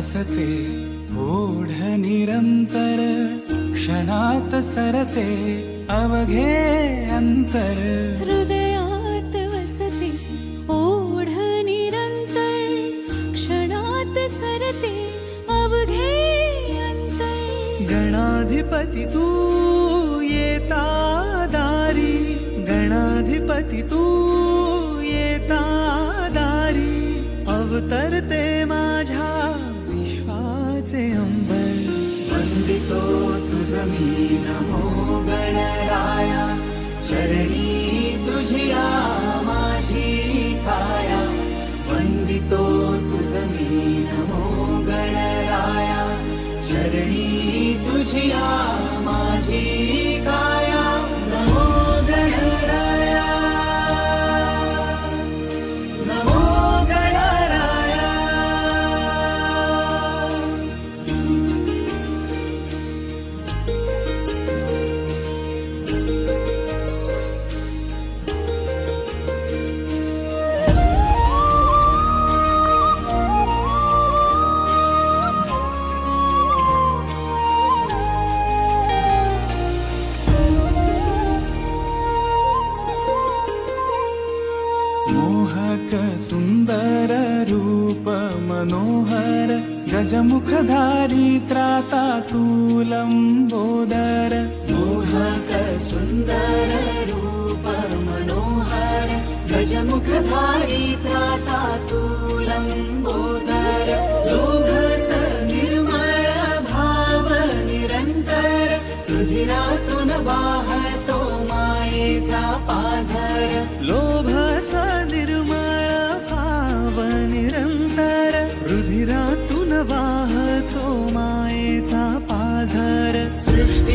वसते ओढ निरंतर, क्षणात सरते अवघे अंतर. हृदयात वसते ओढ निरंतर, क्षणात सरते अवघे अंतर. गणाधिपती तू येता दारी, गणाधिपती तू येता दारी. अवतरते माझ्या विश्वाचे अंबर. वंदितो तुझ मी नमो गणराया, चरणी तुझिया माझी काया. वंदितो तुझ मी नमो गणराया, चरणी तुझिया माझी काया. नमो गणराया, नमो गणराया. मोहक सुंदर रूप मनोहर, गजमुखधारी त्राता लंबोदर. मोहक सुंदर रूप मनोहर, गजमुखधारी त्राता लंबोदर. लोभस निर्मळ भाव निरंतर, रुधिरातून वाहतो मायेचा पाझर. लोभस निर्मळ भाव निरंतर, रुधिरातून वाहतो मायेचा पाझर. सृष्टी